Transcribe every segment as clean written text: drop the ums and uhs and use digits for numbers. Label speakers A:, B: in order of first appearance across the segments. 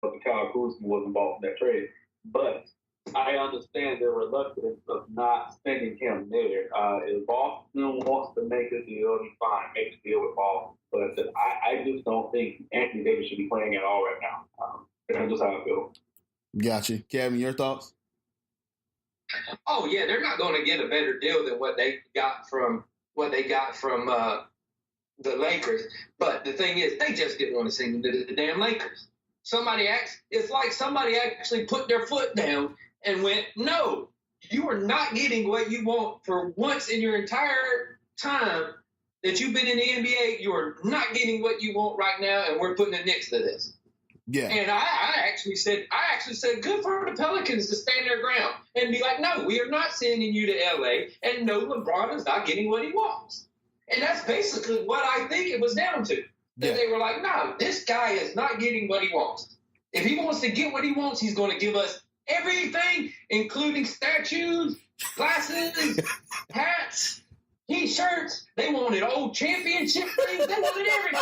A: the Kyle Kuzma was involved in that trade. But I understand their reluctance of not sending him there. If Boston wants to make a deal, he's fine. Make a deal with Boston. But I just don't think Anthony Davis should be playing at all right now. That's just how I feel.
B: Gotcha. Kevin, your thoughts?
C: Oh yeah, they're not going to get a better deal than what they got from the Lakers. But the thing is, they just didn't want to send him to the damn Lakers. It's like somebody actually put their foot down and went, no, you are not getting what you want for once in your entire time that you've been in the NBA. You are not getting what you want right now, and we're putting a nix to this.
B: Yeah.
C: And I actually said, good for the Pelicans to stand their ground and be like, no, we are not sending you to LA, and no, LeBron is not getting what he wants. And that's basically what I think it was down to. That they were like, no, this guy is not getting what he wants. If he wants to get what he wants, he's going to give us everything, including statues, glasses, hats, T-shirts. They wanted old championship rings. They wanted everything.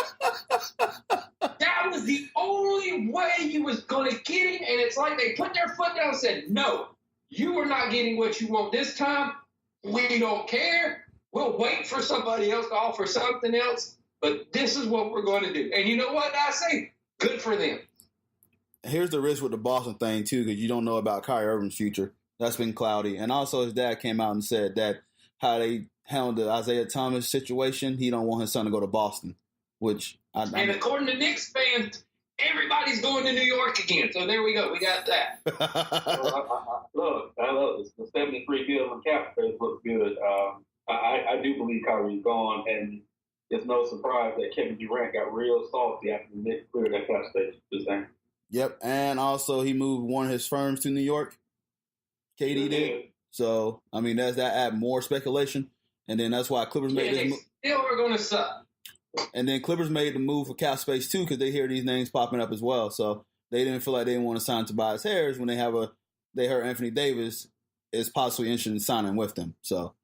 C: That was the only way you was going to get him. And it's like they put their foot down and said, no, you are not getting what you want this time. We don't care. We'll wait for somebody else to offer something else. But this is what we're going to do. And you know what I say? Good for them.
B: Here's the risk with the Boston thing, too, because you don't know about Kyrie Irving's future. That's been cloudy. And also his dad came out and said that how they handled the Isaiah Thomas situation, he don't want his son to go to Boston, which
C: and according to Knicks fans, everybody's going to New York again. So there we go. We got that.
A: Look, I love this. The 73 billion cap space looks good. I do believe Kyrie's gone, and it's no surprise that Kevin Durant got real salty after the Knicks cleared that cap space. Just saying.
B: Yep, and also he moved one of his firms to New York. KD did. So, I mean, that add more speculation. And then that's why Clippers made this move.
C: Still are going to suck.
B: And then Clippers made the move for cap space, too, because they hear these names popping up as well. So they didn't feel like they didn't want to sign Tobias Harris when they heard Anthony Davis is possibly interested in signing with them. So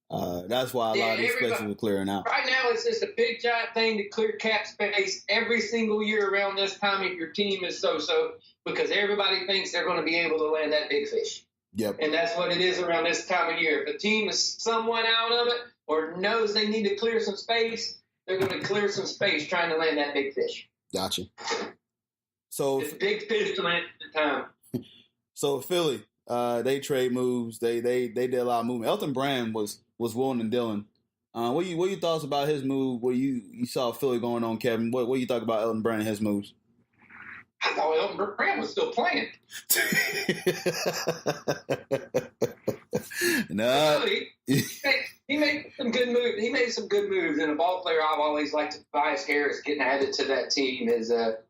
B: that's why a lot of these spaces were clearing out.
C: Right now, it's just a big, giant thing to clear cap space every single year around this time if your team is so-so, because everybody thinks they're going to be able to land that big fish.
B: Yep.
C: And that's what it is around this time of year. If a team is somewhat out of it or knows they need to clear some space, they're going to clear some space trying to land that big fish.
B: Gotcha. So
C: it's big fish to land at the time.
B: So Philly, they trade moves. They did a lot of movement. Elton Brand was willing and dealing. What you thoughts about his move? What you saw Philly going on, Kevin? What you thought about Elton Brand and his moves?
C: I thought Elton Brand was still playing.
B: No,
C: he made some good moves. He made some good moves, and a ball player I've always liked, Tobias Harris, getting added to that team is that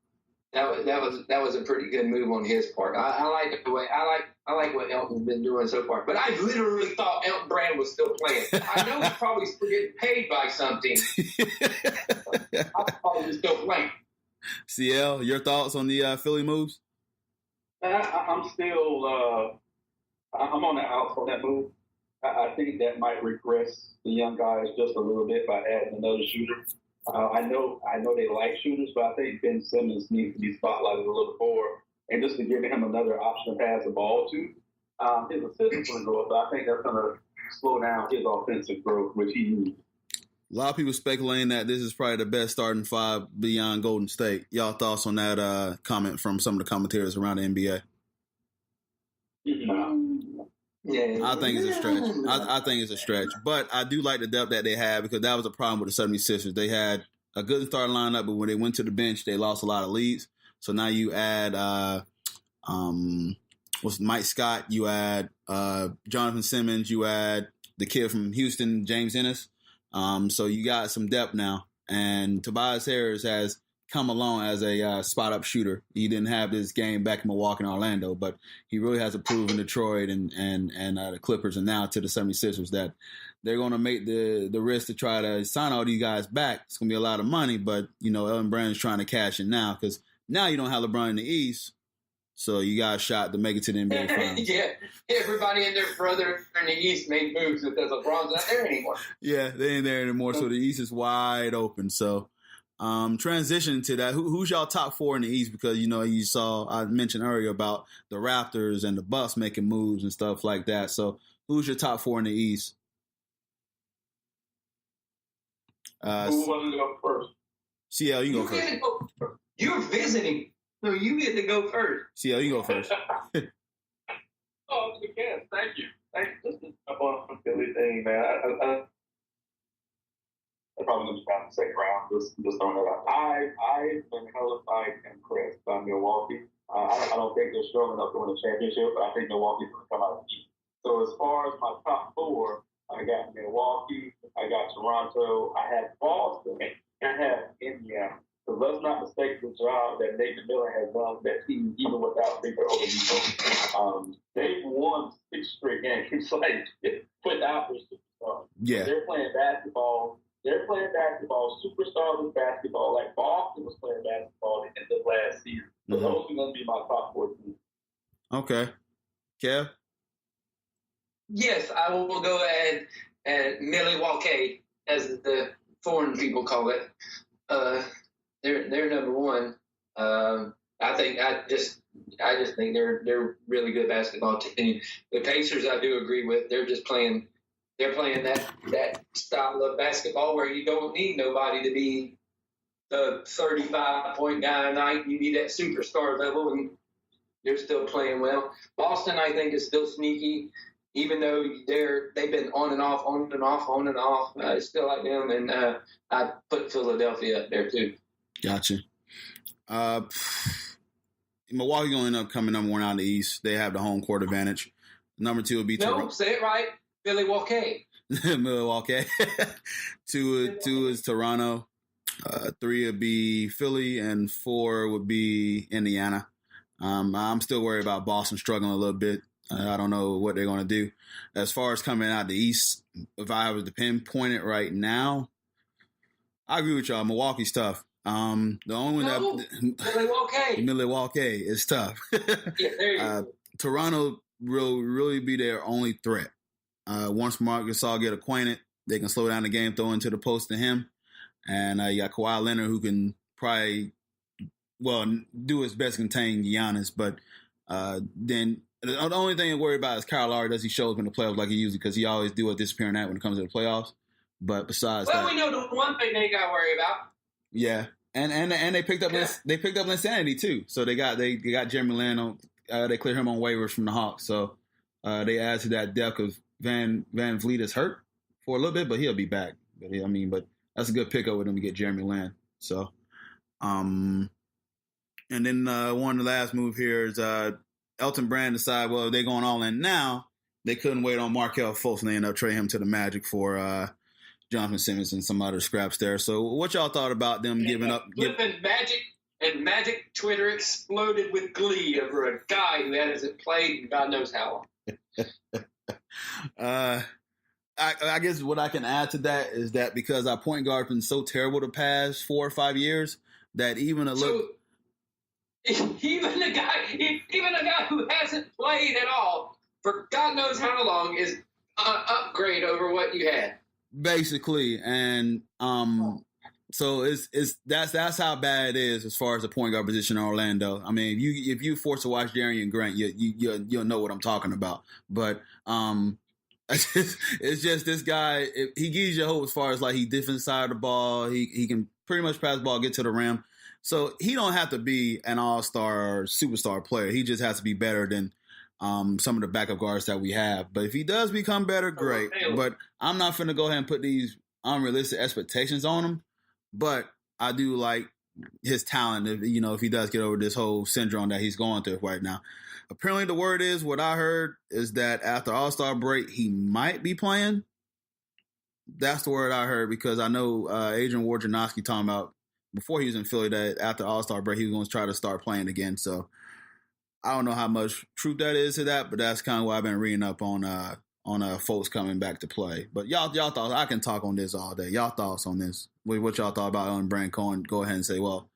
C: was a pretty good move on his part. I like the way I like what Elton's been doing so far. But I literally thought Elton Brand was still playing. I know he's probably still getting paid by something. I thought he was still playing.
B: CL, your thoughts on the Philly moves?
A: I'm still I'm on the outs on that move. I think that might regress the young guys just a little bit by adding another shooter. I know they like shooters, but I think Ben Simmons needs to be spotlighted a little more, and just to give him another option to pass the ball to. His assistance will go up, but I think that's going to slow down his offensive growth, which he needs.
B: A lot of people speculating that this is probably the best starting five beyond Golden State. Y'all thoughts on that comment from some of the commentators around the NBA?
C: Yeah,
B: I think it's a stretch. I think it's a stretch. But I do like the depth that they have, because that was a problem with the 76ers. They had a good starting lineup, but when they went to the bench, they lost a lot of leads. So now you add Mike Scott, you add Jonathan Simmons, you add the kid from Houston, James Ennis. So you got some depth now. And Tobias Harris has come along as a spot-up shooter. He didn't have this game back in Milwaukee and Orlando, but he really has improved in Detroit and the Clippers, and now to the 76ers, that they're going to make the risk to try to sign all these guys back. It's going to be a lot of money, but, Elton Brand is trying to cash in now, because now you don't have LeBron in the East, so you got a shot to make it to the NBA Finals.
C: Yeah, everybody and their brother in the East made moves because LeBron's not there anymore.
B: Yeah, they ain't there anymore, so the East is wide open, so... Transition to that, who's y'all top four in the East? Because you saw I mentioned earlier about the Raptors and the Bucks making moves and stuff like that. So who's your top four in the East?
A: Who wants to go first?
B: CL, you go first.
C: You're visiting, so you get to go first.
B: CL, you go first.
A: Oh, again, thank you. Just to jump on the Philly thing, man. I probably going to try in the second round. Just throwing that out. I've been hella impressed by Milwaukee. I don't think they're strong enough to win a championship, but I think Milwaukee's going to come out of the East. So as far as my top four, I got Milwaukee, I got Toronto, I have Boston, and I have Indiana. So let's not mistake the job that Nathan Miller has done with that team, even without Victor Oladipo. They've won 6 straight games. It's like without their superstars.
B: Yeah,
A: they're playing basketball. Superstars with basketball. Like Boston was playing basketball at the end of last season. So those are going to be my top 4 teams.
B: Okay, Kev.
C: Yes, I will go ahead and Milwaukee, as the foreign people call it. They're number one. I just think they're really good basketball team. The Pacers, I do agree with. They're playing that style of basketball where you don't need nobody to be the 35-point guy a night. You need that superstar level, and they're still playing well. Boston, I think, is still sneaky. Even though they've been on and off, I still like them, and I put Philadelphia up there too.
B: Gotcha. Milwaukee going to end up coming number one out of the East. They have the home court advantage. Number 2 would be
C: Toronto. Say it right, Milwaukee.
B: Milwaukee. two is Toronto. 3 would be Philly, and 4 would be Indiana. I'm still worried about Boston struggling a little bit. I don't know what they're going to do. As far as coming out the East, if I was to pinpoint it right now, I agree with y'all. Milwaukee's tough. The only one Milwaukee is tough.
C: Yeah, there you go.
B: Toronto will really be their only threat. Once Marc Gasol get acquainted, they can slow down the game, throw into the post to him. And you got Kawhi Leonard, who can probably, do his best to contain Giannis. But then the only thing to worry about is Kyle Lowry. Does he show up in the playoffs like he usually? Because he always do a disappearing act when it comes to the playoffs. But besides that,
C: we know the one thing they got to worry about.
B: Yeah, and they picked up Insanity too. So they got Jeremy Lin on. They cleared him on waivers from the Hawks. So they add to that depth because Van Vliet is hurt for a little bit, but he'll be back. But that's a good pickup with him to get Jeremy Lin. So, and then one of the last move here is Elton Brand decide, well, they're going all in now. They couldn't wait on Markelle Fultz, and they ended up trading him to the Magic for Jonathan Simmons and some other scraps there. So what y'all thought about them giving up?
C: Magic Twitter exploded with glee over a guy who hasn't played in God knows how long.
B: I guess what I can add to that is that because our point guard's been so terrible the past 4 or 5 years that even a guy who hasn't played at all for God knows how long is an upgrade over what you had. Basically, and so that's how bad it is as far as the point guard position in Orlando. I mean, if you forced to watch Darian Grant, you'll know what I'm talking about. But it's just this guy. He gives you hope as far as like he defense side of the ball. He can pretty much pass the ball, get to the rim. So he don't have to be an all-star or superstar player. He just has to be better than some of the backup guards that we have. But if he does become better, great. But I'm not finna go ahead and put these unrealistic expectations on him. But I do like his talent, if he does get over this whole syndrome that he's going through right now. Apparently the word is, what I heard is that after All-Star break, he might be playing. That's the word I heard because I know Adrian Wojnarowski talking about before he was in Philly that after All-Star break, he was going to try to start playing again. So I don't know how much truth that is to that, but that's kind of what I've been reading up on folks coming back to play. But y'all thoughts, I can talk on this all day. Y'all thoughts on this? What y'all thought about Ellen Brand Cohen? Go ahead and say, well,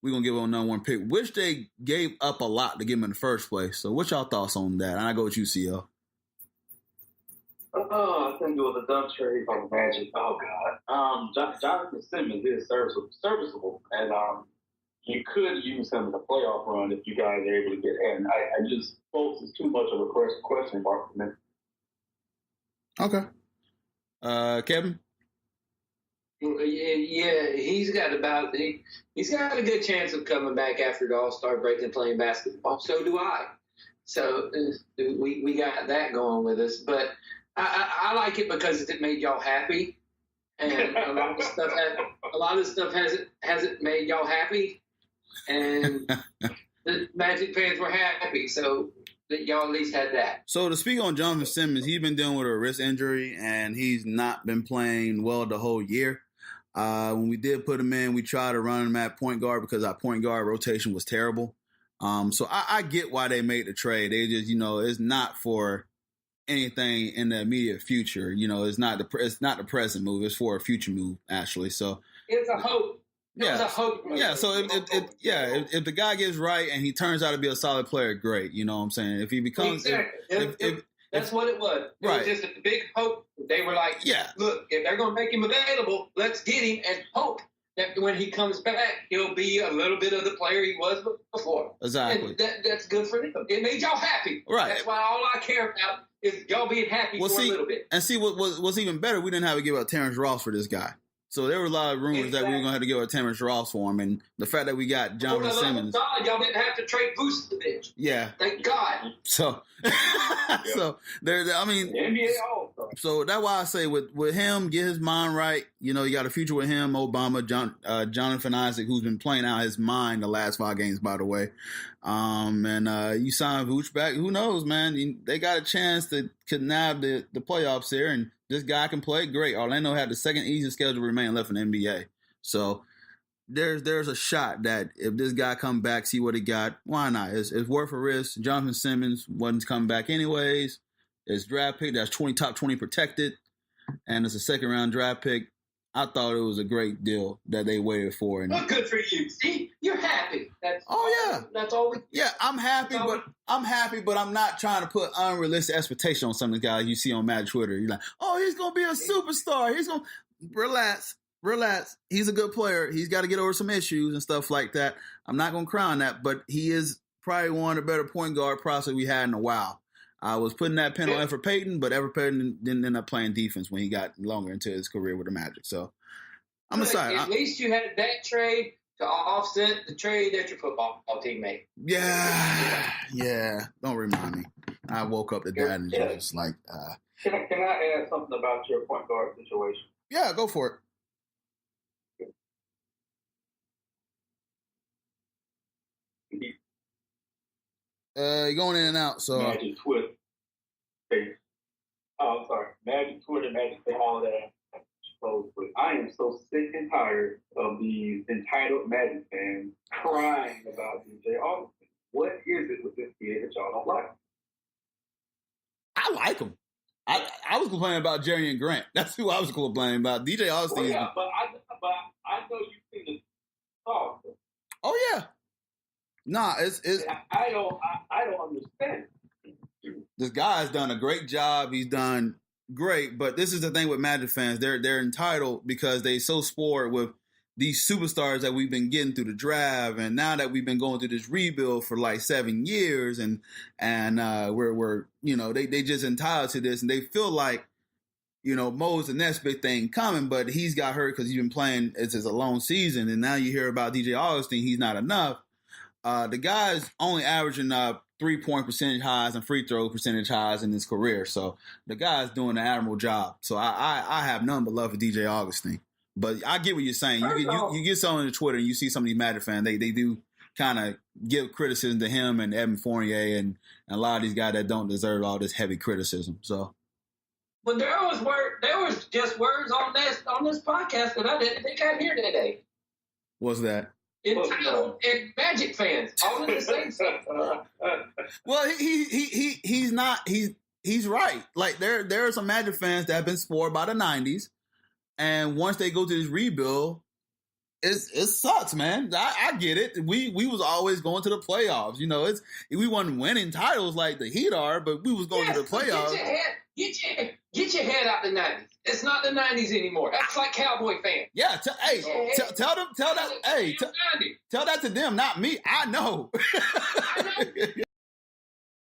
B: we're going to give him a number 1 pick, which they gave up a lot to give him in the first place. So what y'all thoughts on that? And I go with you, CL.
A: Oh, I think it was a dumb trade from Magic. Oh God. Jonathan Simmons is serviceable, and you could use him in a playoff run if you guys are able to get in. I just folks is too much of a question mark for me.
B: Okay. Kevin.
C: Yeah, he's got a good chance of coming back after the All-Star break and playing basketball. So do I. So we got that going with us, but I like it because it made y'all happy, and a lot of stuff hasn't made y'all happy, and the Magic fans were happy, so that y'all at least had that.
B: So to speak on Jonathan Simmons, he's been dealing with a wrist injury, and he's not been playing well the whole year. When we did put him in, we tried to run him at point guard because our point guard rotation was terrible. So I get why they made the trade. They just, it's not for anything in the immediate future. It's not the present move. It's for a future move, actually. So
C: it's a hope.
B: Yeah. So if the guy gets right and he turns out to be a solid player, great. You know what I'm saying? If he becomes,
C: that's what it was. It was just a big hope. They were like, look, if they're going to make him available, let's get him and hope that when he comes back, he'll be a little bit of the player he was before.
B: Exactly.
C: And that's good for them. It made y'all happy.
B: Right.
C: That's why all I care about is y'all being happy for a little bit.
B: And see, what's even better, we didn't have to give up Terrence Ross for this guy. So there were a lot of rumors that we were going to have to give up Terrence Ross for him, and the fact that we got Jonathan Simmons.
C: God, y'all didn't have to trade Vucevic.
B: Yeah.
C: Thank God.
B: So,
A: NBA All-Star.
B: So that's why I say with him, get his mind right. You got a future with him, Obama, Jonathan Isaac, who's been playing out his mind the last 5 games, by the way. And you sign Vooch back. Who knows, man? They got a chance to nab the playoffs here, and this guy can play great. Orlando had the second easiest schedule remaining left in the NBA. So there's a shot that if this guy come back, see what he got, why not? It's worth a risk. Jonathan Simmons wasn't coming back anyways. It's draft pick that's top 20 protected, and it's a second-round draft pick. I thought it was a great deal that they waited for.
C: Well, good for you. See, you're happy. That's all.
B: I'm happy, but I'm not trying to put unrealistic expectation on some of the guys you see on Mad Twitter. You're like, oh, he's gonna be a superstar. He's gonna relax. He's a good player. He's got to get over some issues and stuff like that. I'm not gonna cry on that, but he is probably one of the better point guard prospects we had in a while. I was putting that pen on Everett Payton, but Everett Payton didn't end up playing defense when he got longer into his career with the Magic. So I'm excited.
C: At least you had that trade to offset the trade that your football team made.
B: Yeah. Don't remind me. I woke up to that and just like.
A: Can I add something about your point guard situation?
B: Yeah, go for it. You're going in and out, so.
A: Magic Twitter. Oh, I'm sorry. Magic Twitter, Magic all of that. I am so sick and tired of these entitled Magic fans crying about DJ Augustin. What is it with this kid that y'all don't like?
B: I like him. I was complaining about Jerry and Grant. That's who I was complaining about. DJ Augustin.
A: Well, yeah, but I know you've seen the talk.
B: Oh yeah. Nah, it's.
A: I don't understand.
B: This guy's done a great job. He's done great, but this is the thing with Magic fans. They're entitled because they so spoiled with these superstars that we've been getting through the draft, and now that we've been going through this rebuild for like 7 years, and we're they just entitled to this, and they feel like Mo's the next big thing coming, but he's got hurt because he's been playing. It's a long season, and now you hear about DJ Augustin. He's not enough. The guy's only averaging 3-point percentage highs and free throw percentage highs in his career. So the guy's doing an admirable job. So I have none but love for DJ Augustin. But I get what you're saying. You get someone on Twitter and you see some of these Magic fans, they do kind of give criticism to him and Evan Fournier and a lot of these guys that don't deserve all this heavy criticism. So.
C: But there was just words on this podcast that I didn't think I'd hear today.
B: What's that?
C: Entitled and Magic fans, all in the same stuff.
B: Well, he's not. He's right. Like there are some Magic fans that have been spoiled by the '90s, and once they go to this rebuild, it sucks, man. I get it. We was always going to the playoffs. You know, we wasn't winning titles like the Heat are, but we was going to the playoffs.
C: Get your head out the 90s. It's not the 90s anymore. That's like Cowboy fans.
B: Yeah, tell that to them, not me. I know.
C: I know.